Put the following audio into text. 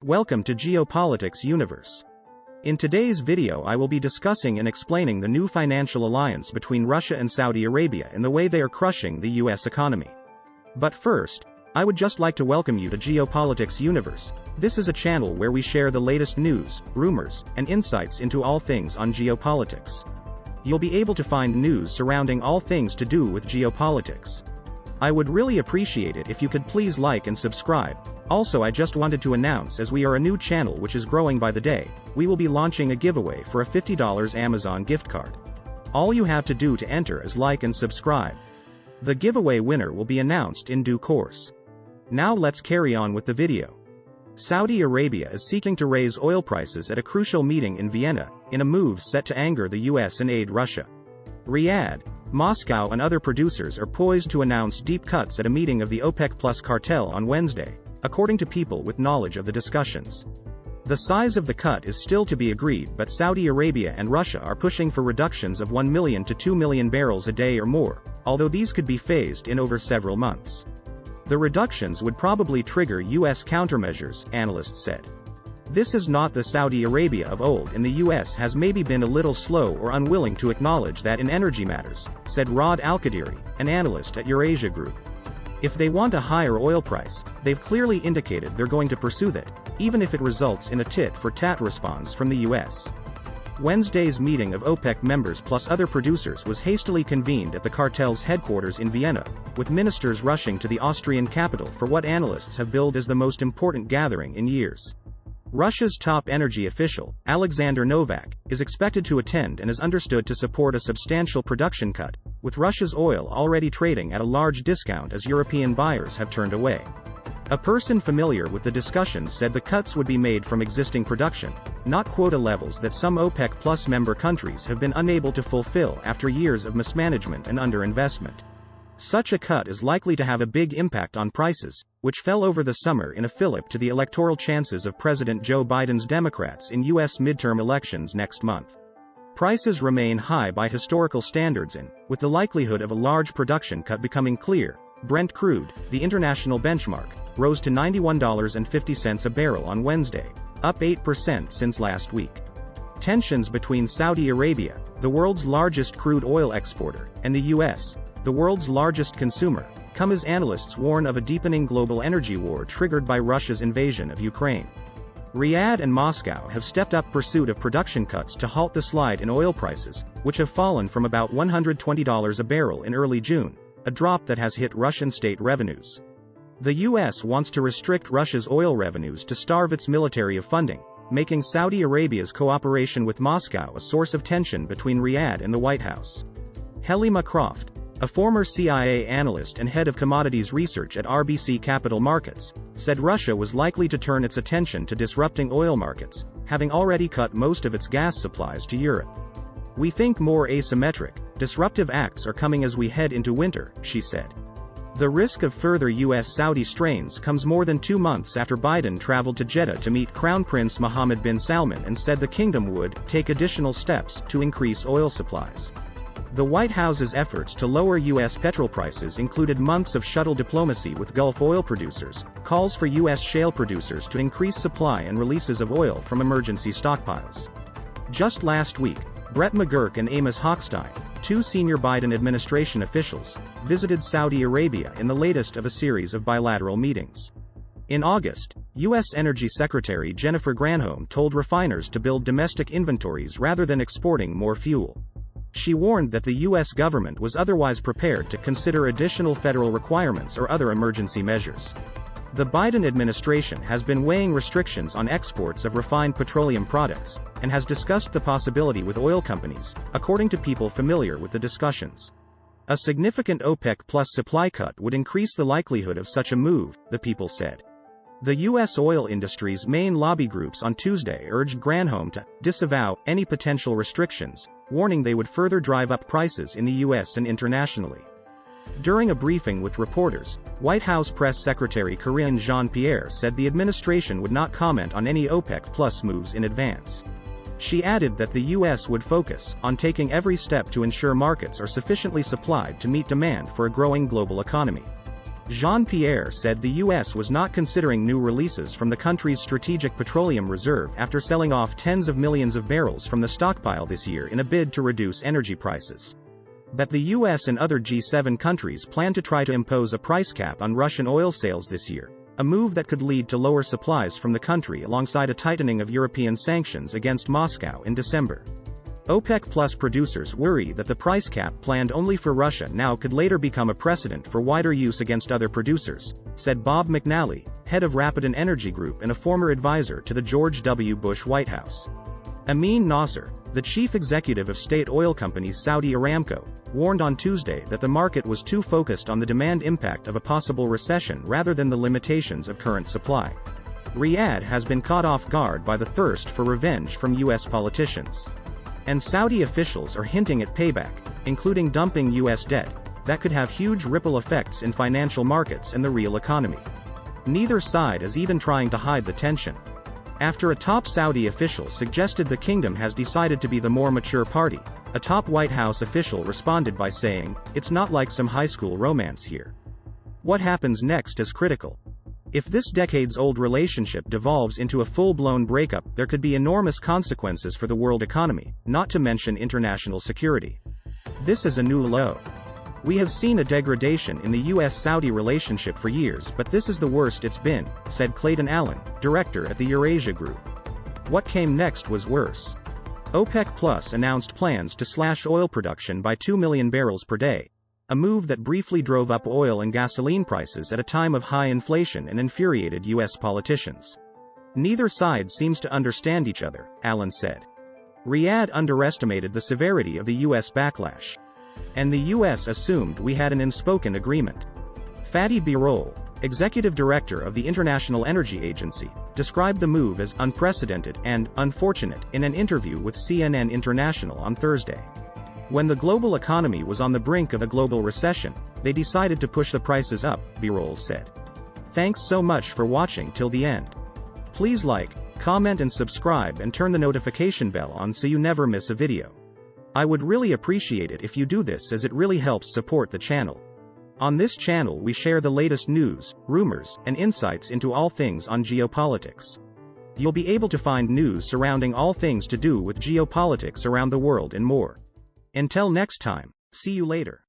Welcome to Geopolitics Universe. In today's video I will be discussing and explaining the new financial alliance between Russia and Saudi Arabia and the way they are crushing the US economy. But first, I would just like to welcome you to Geopolitics Universe. This is a channel where we share the latest news, rumors, and insights into all things on geopolitics. You'll be able to find news surrounding all things to do with geopolitics. I would really appreciate it if you could please like and subscribe. Also, I just wanted to announce, as we are a new channel which is growing by the day, we will be launching a giveaway for a $50 Amazon gift card. All you have to do to enter is like and subscribe. The giveaway winner will be announced in due course. Now let's carry on with the video. Saudi Arabia is seeking to raise oil prices at a crucial meeting in Vienna, in a move set to anger the US and aid Russia. Riyadh, Moscow and other producers are poised to announce deep cuts at a meeting of the OPEC Plus cartel on Wednesday, according to people with knowledge of the discussions. The size of the cut is still to be agreed, but Saudi Arabia and Russia are pushing for reductions of 1 million to 2 million barrels a day or more, although these could be phased in over several months. The reductions would probably trigger US countermeasures, analysts said. This is not the Saudi Arabia of old, and the US has maybe been a little slow or unwilling to acknowledge that in energy matters, said Rod Al-Qadiri, an analyst at Eurasia Group. If they want a higher oil price, they've clearly indicated they're going to pursue that, even if it results in a tit-for-tat response from the US. Wednesday's meeting of OPEC members plus other producers was hastily convened at the cartel's headquarters in Vienna, with ministers rushing to the Austrian capital for what analysts have billed as the most important gathering in years. Russia's top energy official, Alexander Novak, is expected to attend and is understood to support a substantial production cut, with Russia's oil already trading at a large discount as European buyers have turned away. A person familiar with the discussions said the cuts would be made from existing production, not quota levels that some OPEC Plus member countries have been unable to fulfill after years of mismanagement and underinvestment. Such a cut is likely to have a big impact on prices, which fell over the summer in a fillip to the electoral chances of President Joe Biden's Democrats in U.S. midterm elections next month. Prices remain high by historical standards and, with the likelihood of a large production cut becoming clear, Brent crude, the international benchmark, rose to $91.50 a barrel on Wednesday, up 8% since last week. Tensions between Saudi Arabia, the world's largest crude oil exporter, and the U.S., the world's largest consumer, come as analysts warn of a deepening global energy war triggered by Russia's invasion of Ukraine. Riyadh and Moscow have stepped up pursuit of production cuts to halt the slide in oil prices, which have fallen from about $120 a barrel in early June, a drop that has hit Russian state revenues. The U.S. wants to restrict Russia's oil revenues to starve its military of funding, making Saudi Arabia's cooperation with Moscow a source of tension between Riyadh and the White House. Helima Croft, a former CIA analyst and head of commodities research at RBC Capital Markets, said Russia was likely to turn its attention to disrupting oil markets, having already cut most of its gas supplies to Europe. "We think more asymmetric, disruptive acts are coming as we head into winter," she said. The risk of further US-Saudi strains comes more than 2 months after Biden traveled to Jeddah to meet Crown Prince Mohammed bin Salman and said the kingdom would take additional steps to increase oil supplies. The White House's efforts to lower U.S. petrol prices included months of shuttle diplomacy with Gulf oil producers, calls for U.S. shale producers to increase supply and releases of oil from emergency stockpiles. Just last week, Brett McGurk and Amos Hochstein, 2 senior Biden administration officials, visited Saudi Arabia in the latest of a series of bilateral meetings. In August, U.S. Energy Secretary Jennifer Granholm told refiners to build domestic inventories rather than exporting more fuel. She warned that the U.S. government was otherwise prepared to consider additional federal requirements or other emergency measures. The Biden administration has been weighing restrictions on exports of refined petroleum products, and has discussed the possibility with oil companies, according to people familiar with the discussions. A significant OPEC Plus supply cut would increase the likelihood of such a move, the people said. The U.S. oil industry's main lobby groups on Tuesday urged Granholm to disavow any potential restrictions, warning they would further drive up prices in the U.S. and internationally. During a briefing with reporters, White House Press Secretary Karine Jean-Pierre said the administration would not comment on any OPEC Plus moves in advance. She added that the U.S. would focus on taking every step to ensure markets are sufficiently supplied to meet demand for a growing global economy. Jean-Pierre said the U.S. was not considering new releases from the country's strategic petroleum reserve after selling off tens of millions of barrels from the stockpile this year in a bid to reduce energy prices. But the U.S. and other G7 countries plan to try to impose a price cap on Russian oil sales this year, a move that could lead to lower supplies from the country alongside a tightening of European sanctions against Moscow in December. OPEC Plus producers worry that the price cap planned only for Russia now could later become a precedent for wider use against other producers, said Bob McNally, head of Rapidan Energy Group and a former advisor to the George W. Bush White House. Amin Nasser, the chief executive of state oil company Saudi Aramco, warned on Tuesday that the market was too focused on the demand impact of a possible recession rather than the limitations of current supply. Riyadh has been caught off guard by the thirst for revenge from U.S. politicians. And Saudi officials are hinting at payback, including dumping U.S. debt, that could have huge ripple effects in financial markets and the real economy. Neither side is even trying to hide the tension. After a top Saudi official suggested the kingdom has decided to be the more mature party, a top White House official responded by saying, "It's not like some high school romance here. What happens next is critical. If this decades-old relationship devolves into a full-blown breakup, there could be enormous consequences for the world economy, not to mention international security. This is a new low. We have seen a degradation in the U.S.-Saudi relationship for years, but this is the worst it's been," said Clayton Allen, director at the Eurasia Group. What came next was worse. OPEC Plus announced plans to slash oil production by 2 million barrels per day, a move that briefly drove up oil and gasoline prices at a time of high inflation and infuriated U.S. politicians. Neither side seems to understand each other, Allen said. Riyadh underestimated the severity of the U.S. backlash. And the U.S. assumed we had an unspoken agreement. Fatih Birol, executive director of the International Energy Agency, described the move as unprecedented and unfortunate in an interview with CNN International on Thursday. When the global economy was on the brink of a global recession, they decided to push the prices up, Birol said. Thanks so much for watching till the end. Please like, comment and subscribe and turn the notification bell on so you never miss a video. I would really appreciate it if you do this, as it really helps support the channel. On this channel we share the latest news, rumors, and insights into all things on geopolitics. You'll be able to find news surrounding all things to do with geopolitics around the world and more. Until next time, see you later.